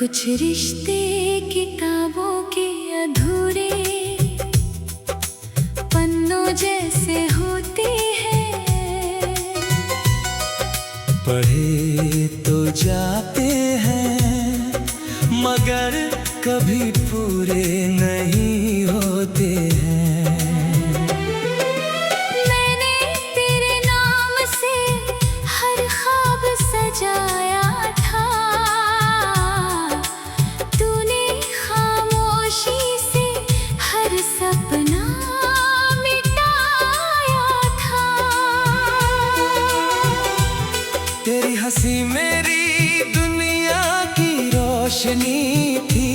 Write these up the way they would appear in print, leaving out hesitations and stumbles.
कुछ रिश्ते किताबों के अधूरे पन्नों जैसे होते हैं। पढ़े तो जाते हैं मगर कभी पूरे नहीं होते हैं। मैंने तेरे नाम से हर ख्वाब सजाया था, तूने खामोशी से हर सपना मिटाया था। तेरी हंसी मेरी दुनिया की रोशनी थी,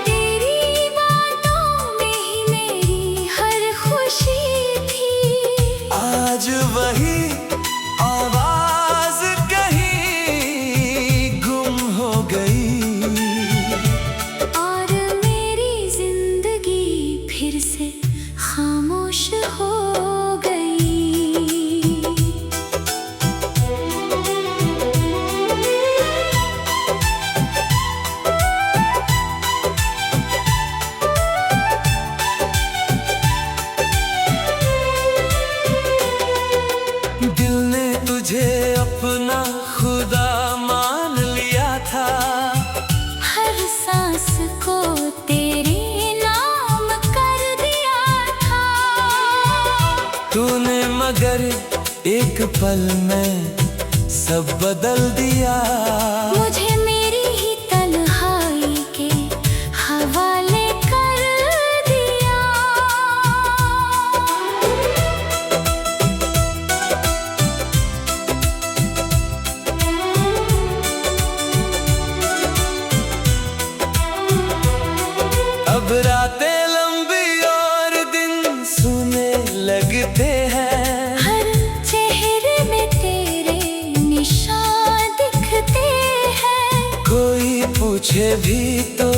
तेरी बातों में ही मेरी हर खुशी थी। आज वही आवाज कहीं गुम हो गई और मेरी जिंदगी फिर से खामोश हो गई। दिल ने तुझे अपना खुदा मान लिया था, हर सांस को तेरे नाम कर दिया था। तूने मगर एक पल में सब बदल दिया। मुझे मेरी ही तन्हाई के हवाले कर दिया। अब रातें लंबी और दिन सूने लगते हैं, हर चेहरे में तेरे निशान दिखते हैं। कोई पूछे भी तो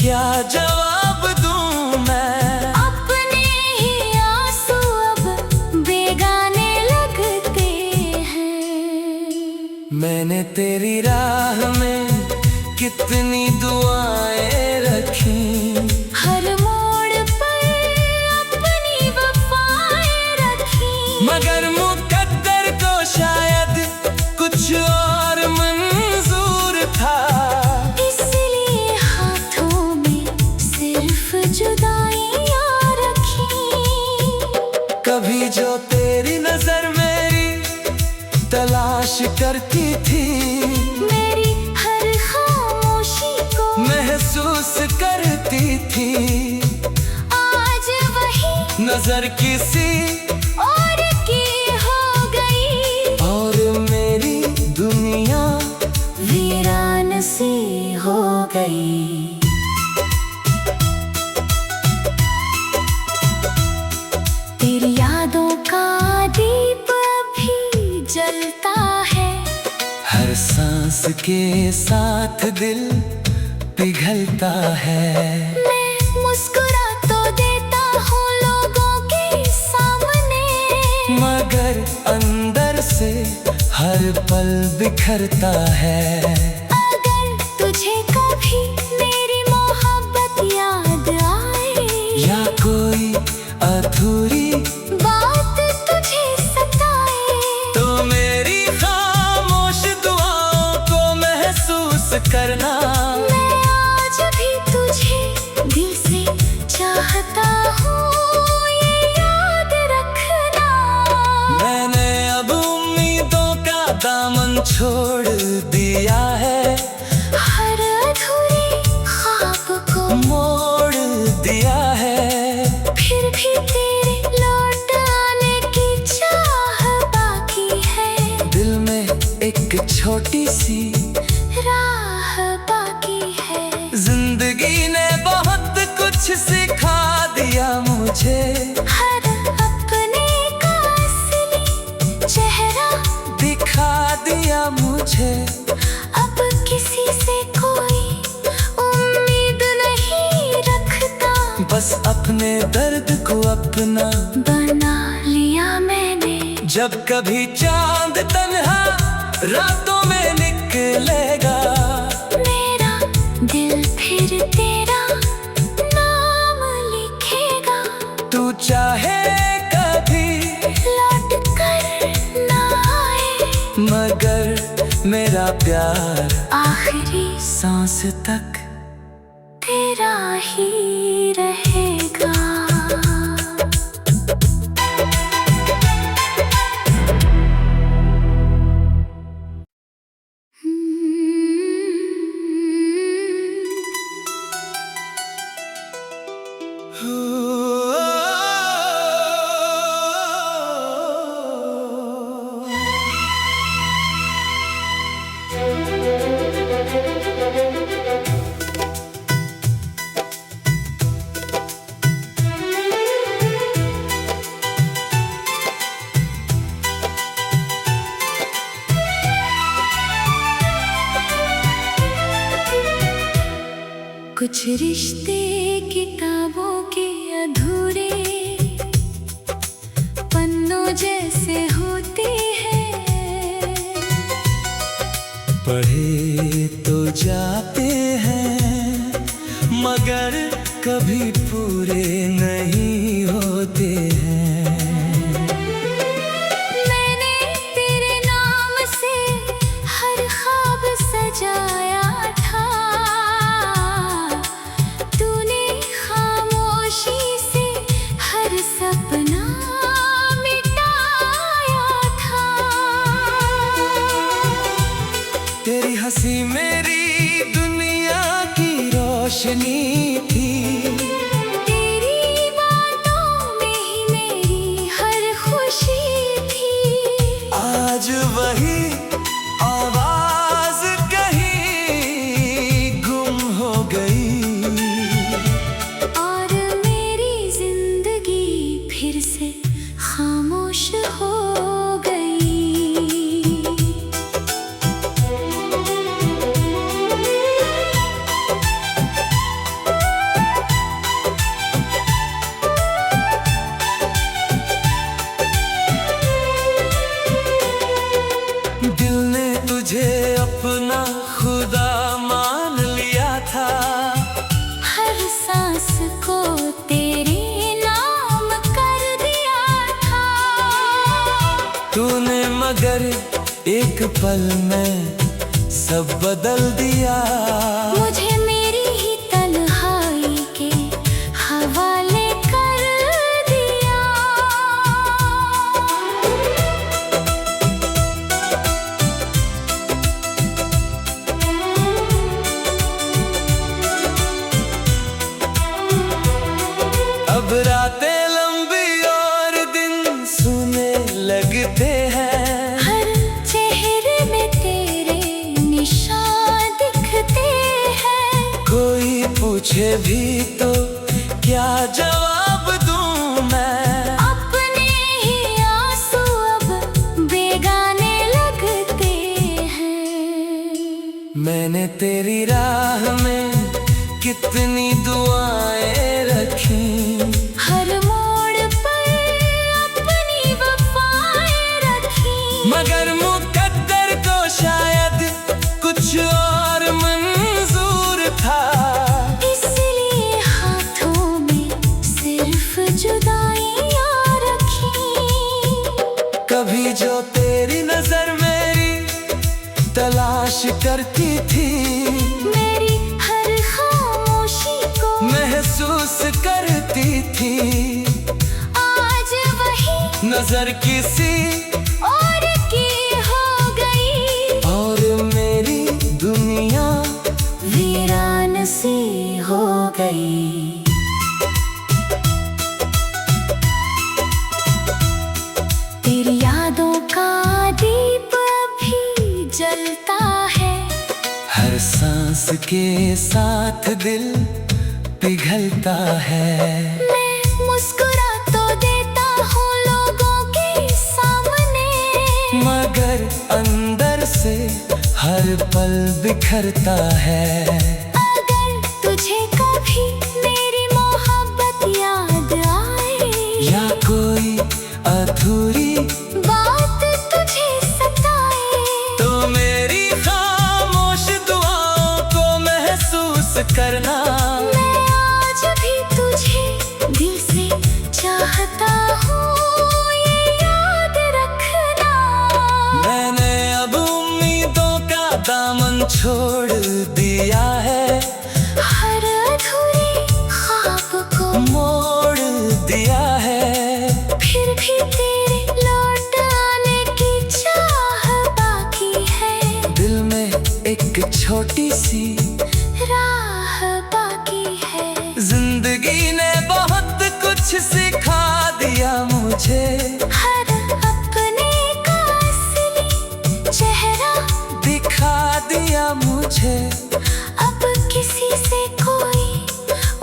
क्या जवाब दूं मैं। अपने ही आंसू अब बेगाने लगते हैं। मैंने तेरी राह में कितनी दुआएं रखी, हर मोड़ पर अपनी वफाएं रखी। मगर मुकद्दर को शायद कुछ और मंजूर था। इसलिए हाथों में सिर्फ जुदाइयां रखी। कभी जो तेरी नजर मेरी तलाश करती थी, मेरी हर खामोशी को महसूस करती थी। आज वही नजर किसी और की हो गई और मेरी दुनिया वीरान सी हो गई। तेरी यादों का दीप अभी जलता है, हर सांस के साथ दिल पिघलता है। मैं मुस्कुरा तो देता हूँ लोगों के सामने, मगर अंदर से हर पल बिखरता है। अगर तुझे कभी मेरी मोहब्बत याद आए या कोई अधूरी बात तुझे सताए, तो मेरी खामोश दुआओं को महसूस करना। मैं आज भी तुझे दिल से चाहता हूँ, ये याद रखना। मैंने अब उम्मीदों का दामन छोड़ दिया है, हर अधूरे ख्वाब को मोड़ दिया है। फिर भी तेरे लौट आने की चाह बाकी है। दिल में एक छोटी सी राह बाकी है। जिंदगी ने बहुत कुछ सिखा दिया मुझे, हर अपने का असली चेहरा दिखा दिया मुझे। अब किसी से कोई उम्मीद नहीं रखता, बस अपने दर्द को अपना बना लिया मैंने। जब कभी चांद तन्हा रातों में निकलेगा, मेरा फिर तेरा नाम लिखेगा। तू चाहे कभी लौट कर ना आए, मगर मेरा प्यार आखिरी सांस तक तेरा ही रहेगा। कुछ रिश्ते किताबों के अधूरे पन्नों जैसे होते हैं। पढ़े तो जाते हैं मगर कभी पूरे नहीं होते हैं। मैंने तेरे नाम से हर ख्वाब सजाया था, तूने खामोशी से हर सपना मिटाया था। तेरी हंसी मेरी दुनिया की रोशनी थी, तेरी बातों में ही मेरी हर खुशी थी। आज वही आवाज कहीं गुम हो गई और मेरी जिंदगी फिर से खामोश हो गई। दिल ने तुझे अपना खुदा मान लिया था, हर सांस को तेरे नाम कर दिया था। तूने मगर एक पल में सब बदल दिया। मुझे मेरी ही तन्हाई के हवाले कर दिया। अब रातें लंबी और दिन सूने लगते हैं, हर चेहरे में तेरे निशान दिखते हैं। कोई पूछे भी तो क्या जवाब दूं मैं। अपने ही आंसू अब बेगाने लगते हैं। मैंने तेरी राह में कितनी दुआएं रखी, हर मोड़ पर अपनी वफाएं रखी। मगर मुकद्दर को शायद कुछ और मंजूर था। इसलिए हाथों में सिर्फ जुदाइयां रखी। कभी जो तेरी नजर मेरी तलाश करती थी, मेरी हर खामोशी को महसूस करती थी। आज वही नजर किसी और की हो गई, और मेरी दुनिया वीरान सी हो गई। तेरी यादों का दीप अभी जलता है, हर सांस के साथ दिल पिघलता है। मैं मुस्कुरा तो देता हूँ लोगों के सामने, मगर अंदर से हर पल बिखरता है। अगर तुझे कभी मेरी मोहब्बत याद आए, या कोई अधूरी बात तुझे सताए, तो मेरी खामोश दुआओं को महसूस करना। एक छोटी सी राह बाकी है। जिंदगी ने बहुत कुछ सिखा दिया मुझे। हर अपने का असली चेहरा दिखा दिया मुझे। अब किसी से कोई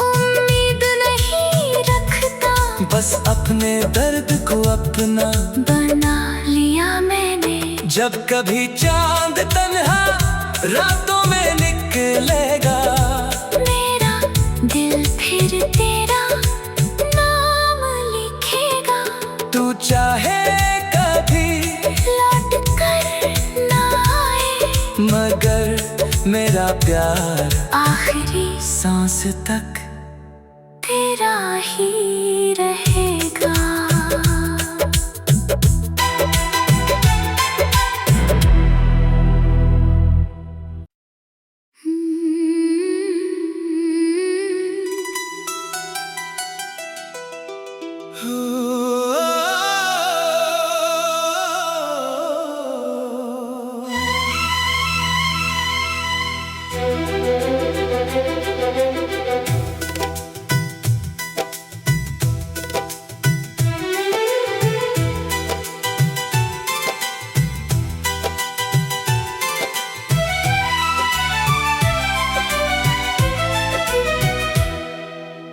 उम्मीद नहीं रखता। बस अपने दर्द को अपना बना लिया मैंने। जब कभी चांद तन्हा रातों में निकलेगा, मेरा दिल फिर तेरा नाम लिखेगा। तू चाहे कभी लौट कर ना आए, मगर मेरा प्यार आखिरी सांस तक तेरा ही रहेगा।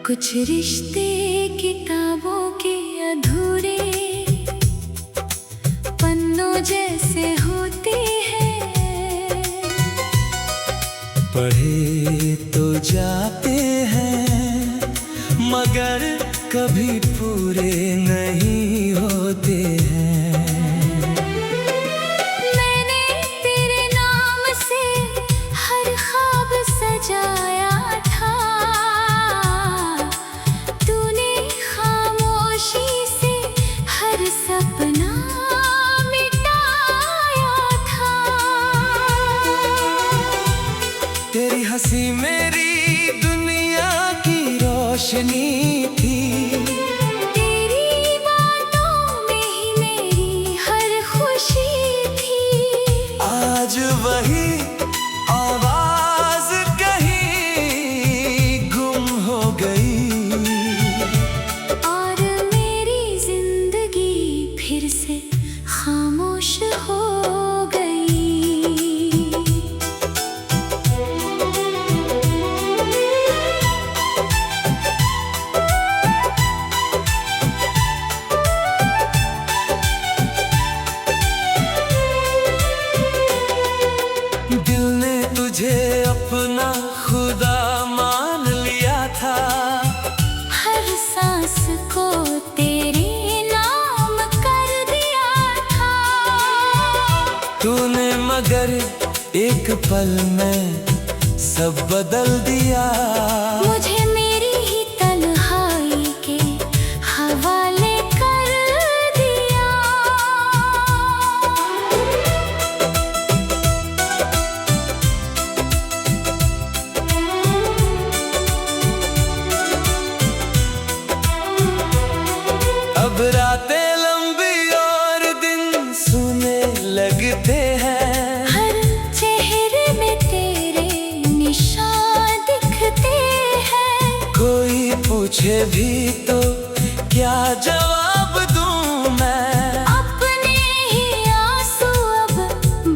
कुछ रिश्ते किताबों के अधूरे पन्नों जैसे होते हैं। पढ़े तो जाते हैं मगर कभी पूरे नहीं होते हैं। मैंने तेरे नाम से हर ख्वाब सजाया था। तूने खामोशी से हर सपना मिटाया था। तेरी हंसी मेरी दुनिया की रोशनी थी। तेरी बातों में ही मेरी हर खुशी थी। आज वही आवाज कहीं गुम हो गई और मेरी जिंदगी फिर से खामोश हो गई। दिल ने तुझे अपना खुदा मान लिया था। हर सांस को तेरे नाम कर दिया था। तूने मगर एक पल में सब बदल दिया। मुझे मेरी ही तन्हाई के हवाले कर दिया। अब रातें लंबी और दिन सूने लगते हैं। हर चेहरे में तेरे निशान दिखते हैं। कोई पूछे भी तो क्या जवाब दूं मैं। अपने ही आंसू अब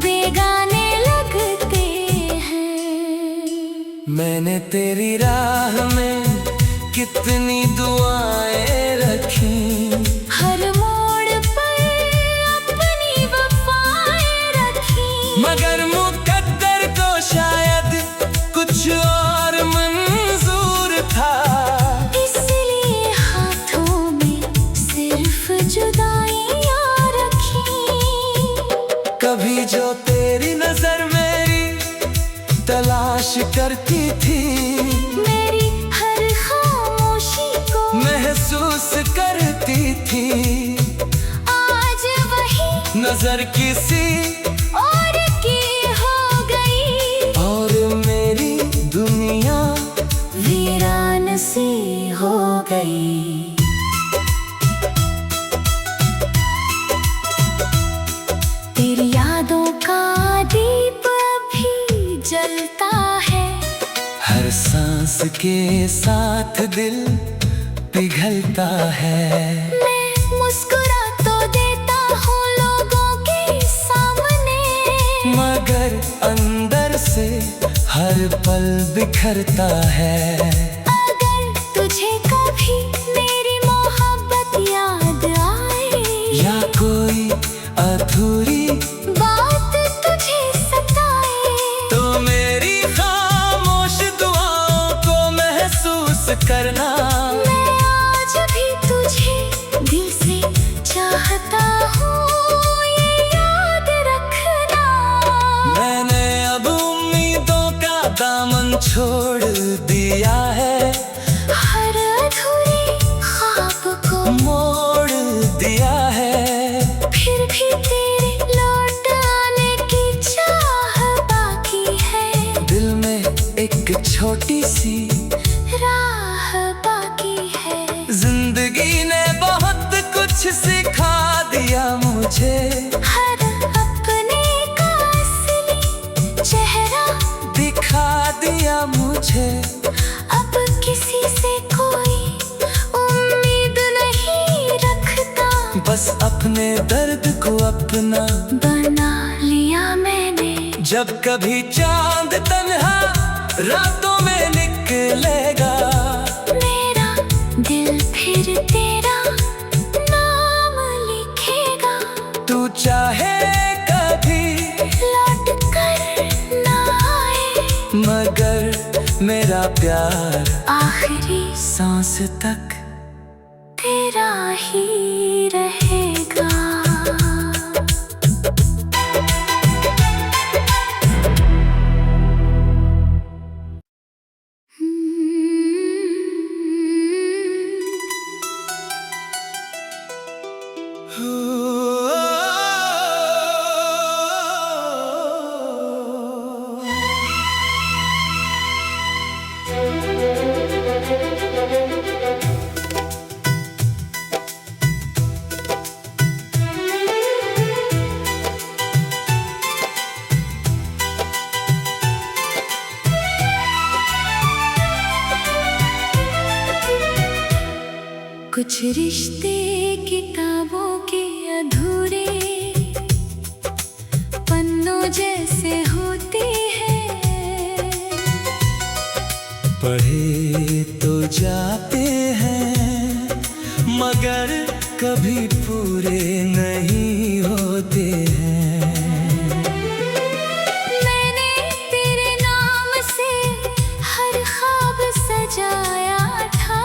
बेगाने लगते हैं। मैंने तेरी राह में कितनी दुआएं रखी। हर मोड़ पर अपनी वफाएं रखी। मगर मुकद्दर को शायद कुछ और मंजूर था। इसलिए हाथों में सिर्फ जुदाइयां रखी। कभी जो तेरी नजर मेरी तलाश करती थी, मेरी हर खामोशी को महसूस करती थी। आज वही नजर किसी और की हो गई। और मेरी दुनिया वीरान सी हो गई। तेरी यादों का दीप अभी के साथ दिल पिघलता है। मैं मुस्कुरा तो देता हूँ लोगों के सामने, मगर अंदर से हर पल बिखरता है। अगर तुझे कभी मेरी मोहब्बत याद आए, या कोई अधूरी बात तुझे सताए, तो मेरी खामोश दुआओं को महसूस करना। मैं आज भी तुझे दिल से चाहता हूँ, ये याद रखना। मैंने अब उम्मीदों का दामन छोड़ दिया है, हर अधूरी ख्वाब को मोड़ दिया है। फिर भी तेरे लौट आने की चाह बाकी है, दिल में एक छोटी सी राह बाकी है। जिंदगी ने बहुत कुछ सिखा दिया मुझे, हर अपने का असली चेहरा दिखा दिया मुझे। अब किसी से कोई उम्मीद नहीं रखता, बस अपने दर्द को अपना बना लिया मैंने। जब कभी चांद तन्हा रातों में निकलेगा, मेरा दिल फिर तेरा नाम लिखेगा। तू चाहे कभी लौट कर ना आए, मगर मेरा प्यार आखिरी सांस तक तेरा ही रहेगा। कुछ रिश्ते किताबों के अधूरे पन्नों जैसे होते हैं, पढ़े तो जाते हैं मगर कभी पूरे नहीं होते हैं। मैंने तेरे नाम से हर ख्वाब सजाया था,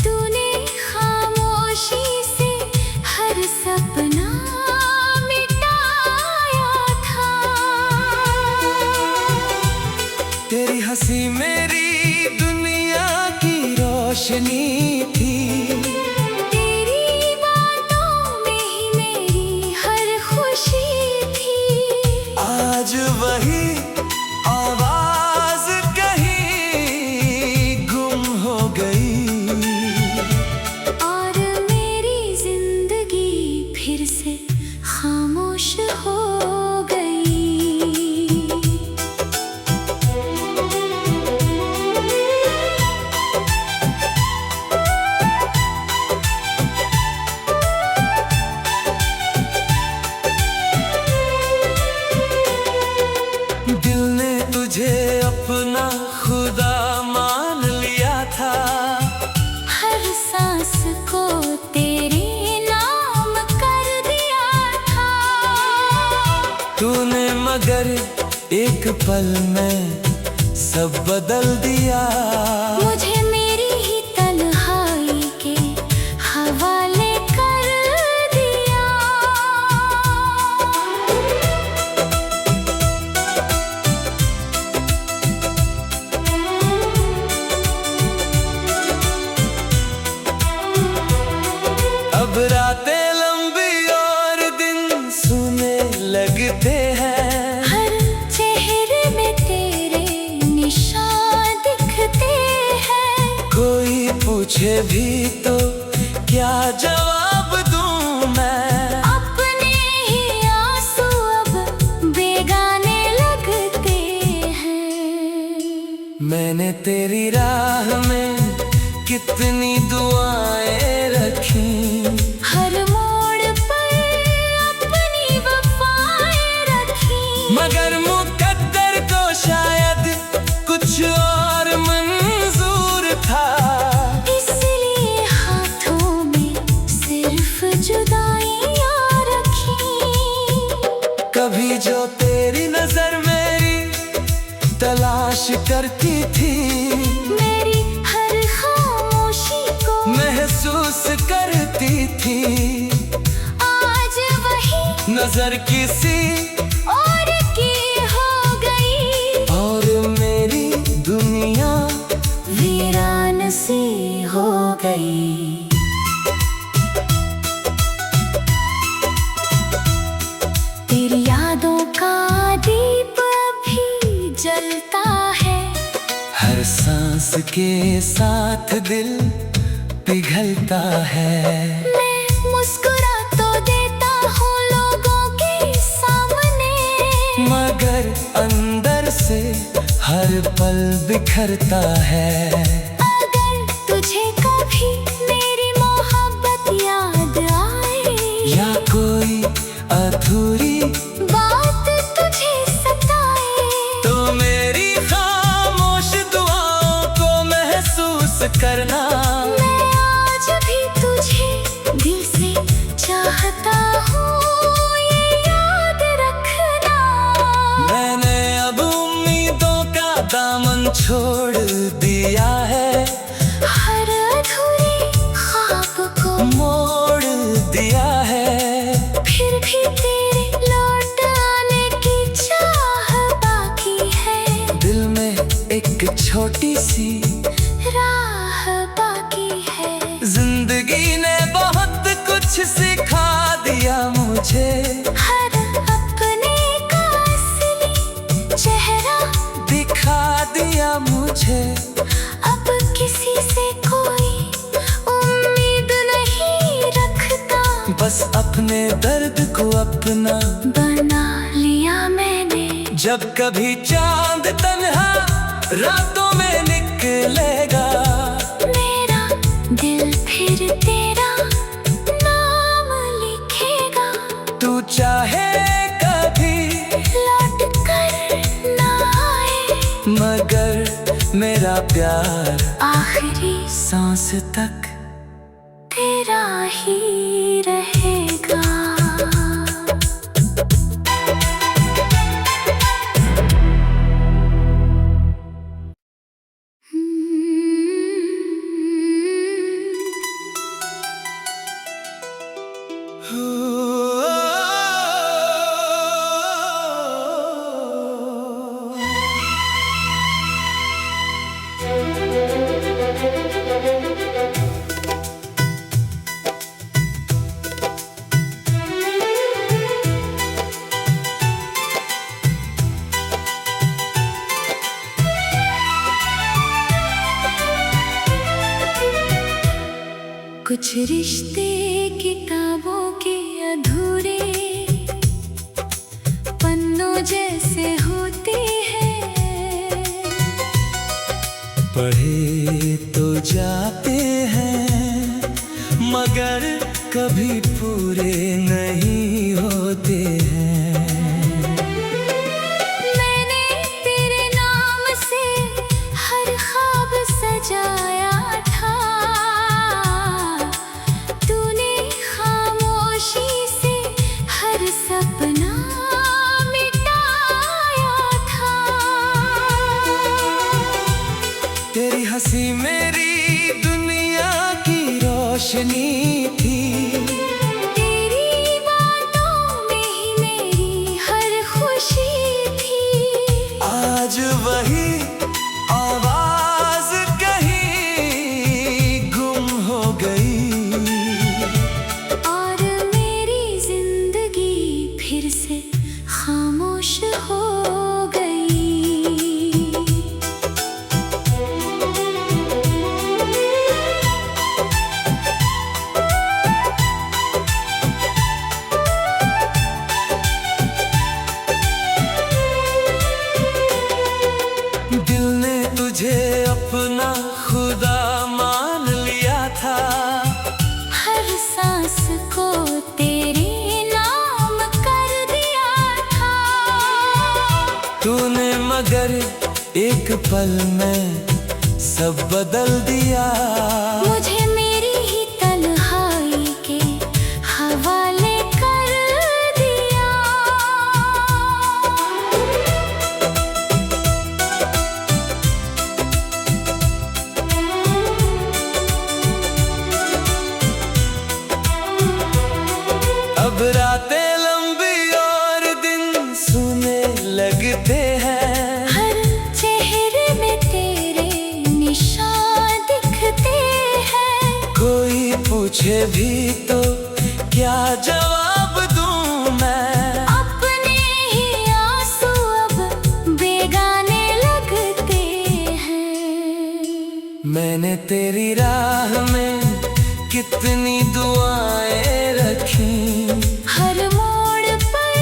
तूने खामोशी से हर सपना मिटाया था। तेरी हंसी मेरी दुनिया की रोशनी थी, तेरी बातों में ही मेरी हर खुशी थी। आज वही आवाज कहीं गुम हो गई, और मेरी जिंदगी फिर से खामोश हो गई। दिल ने तुझे अपना खुदा मान लिया था, हर सांस को तेरे नाम कर दिया था। तूने मगर एक पल में सब बदल दिया। मुझे मेरी ही तन्हाई के हवाले कर दिया। अब रातें लंबी और दिन सूने लगते हैं, हर चेहरे में तेरे निशान दिखते हैं। कोई पूछे भी तो क्या जवाब दूं मैं। अपने ही आंसू अब बेगाने लगते हैं। तेरी राह में कितनी दुआएं रखी, हर मोड़ पर अपनी वफाएं रखी, मगर मुकद्दर को शायद कुछ और मंजूर था, इसलिए हाथों में सिर्फ जुदाइयां रखी। कभी जो तेरी नजर मेरी तलाश करती थी, मेरी हर खामोशी को महसूस करती थी, आज वही नजर किसी और की हो गई, और मेरी दुनिया वीरान सी हो गई। तेरी यादों का दीप अभी जलता है, हर सांस के साथ दिल पिघलता है। मैं मुस्कुरा तो देता हूँ लोगों के सामने, मगर अंदर से हर पल बिखरता है। अगर तुझे कभी मेरी मोहब्बत याद आए, या कोई अधूरी बात तुझे सताए, तो मेरी खामोश दुआओं को महसूस करना। मैं आज भी तुझे दिल से चाहता हूँ, ये याद रखना। मैंने अब उम्मीदों का दामन छोड़ दिया है, हर अधूरे ख्वाब को मोड़ दिया है। फिर भी तेरे लौट आने की चाह बाकी है, दिल में एक छोटी सी राह बाकी है। जिंदगी ने बहुत कुछ सिखा दिया मुझे, हर अपने का असली चेहरा दिखा दिया मुझे। अब किसी से कोई उम्मीद नहीं रखता, बस अपने दर्द को अपना बना लिया मैंने। जब कभी चांद तन्हा रातों में निकलेगा, मेरा दिल फिर तेरा नाम लिखेगा। तू चाहे कभी लौट कर ना आए, मगर मेरा प्यार आखिरी सांस तक तेरा ही रहेगा। कुछ रिश्ते किताबों के अधूरे पन्नों जैसे होते हैं, पढ़े तो जाते हैं मगर कभी पूरे नहीं होते हैं। मैंने तेरे नाम से हर ख्वाब सजाया था, तूने खामोशी से हर सपना मिटाया था। तेरी हंसी मेरी दुनिया की रोशनी थी, तेरी बातों में ही मेरी हर खुशी थी। आज वही आवाज कहीं गुम हो गई, और मेरी जिंदगी फिर से खामोश हो गई। दिल ने तुझे मगर एक पल में सब बदल दिया। मुझे मेरी ही तन्हाई के हवाले कर दिया। अब रातें लंबी और दिन सूने लगते हैं। हर चेहरे में तेरे निशान दिखते हैं। कोई पूछे भी तो क्या जवाब दूं मैं। अपने ही आंसू अब बेगाने लगते हैं। मैंने तेरी राह में कितनी दुआएं रखी। हर मोड़ पर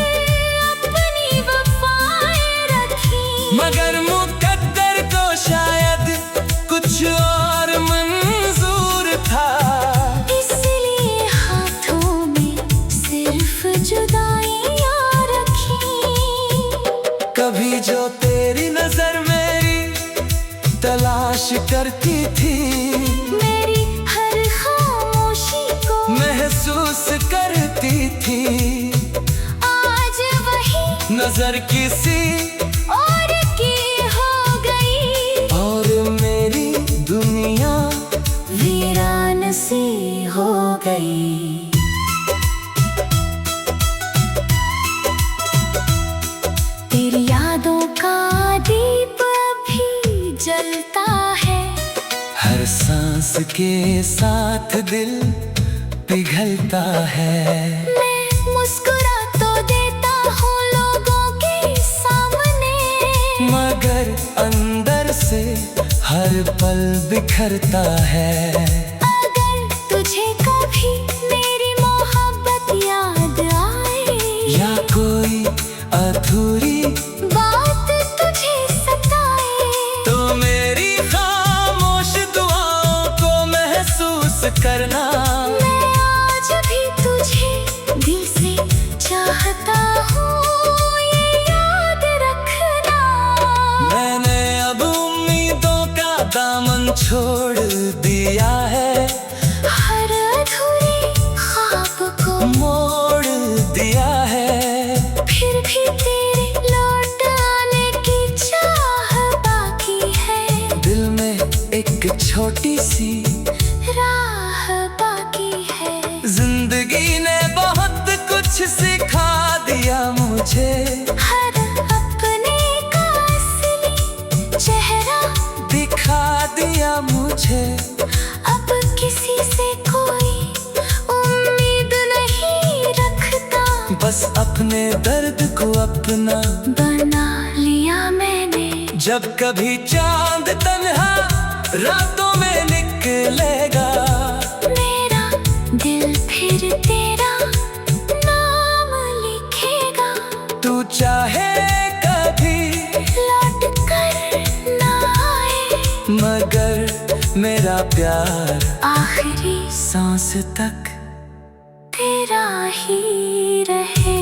अपनी वफाएं रखी। मगर मुकद्दर को शायद कुछ और मंजूर था। इसलिए हाथों में सिर्फ जुदाइयां रखी। कभी जो तेरी नजर मेरी तलाश करती थी, मेरी हर खामोशी को महसूस करती थी। आज वही नजर किसी और की हो गई। और मेरी दुनिया वीरान सी हो गई। तेरी यादों का दीप अभी जलता है। हर सांस के साथ दिल पिघलता है। मैं मुस्कुरा तो देता हूँ लोगों के सामने, मगर अंदर से हर पल बिखरता है। अगर तुझे कभी मेरी मोहब्बत याद आए, या कोई अधूरी बात तुझे सताए, तो मेरी खामोश दुआओं को महसूस करना। मैं आज भी तुझे दिल से चाहता हूँ, ये याद रखना। मैंने अब उम्मीदों का दामन छोड़ दिया है। हर अधूरे ख्वाब को मोड़ दिया है। फिर भी तेरे लौट आने की चाह बाकी है। दिल में एक छोटी सी राह बाकी है। जिंदगी ने बहुत कुछ सिखा दिया मुझे। हर अपने का असली चेहरा दिखा दिया मुझे। अब किसी से कोई उम्मीद नहीं रखता। बस अपने दर्द को अपना बना लिया मैंने। जब कभी चांद तन्हा रातों में निकलेगा, मेरा दिल फिर तेरा नाम लिखेगा। तू चाहे कभी लौट कर ना आए, मगर मेरा प्यार आखिरी सांस तक तेरा ही रहे।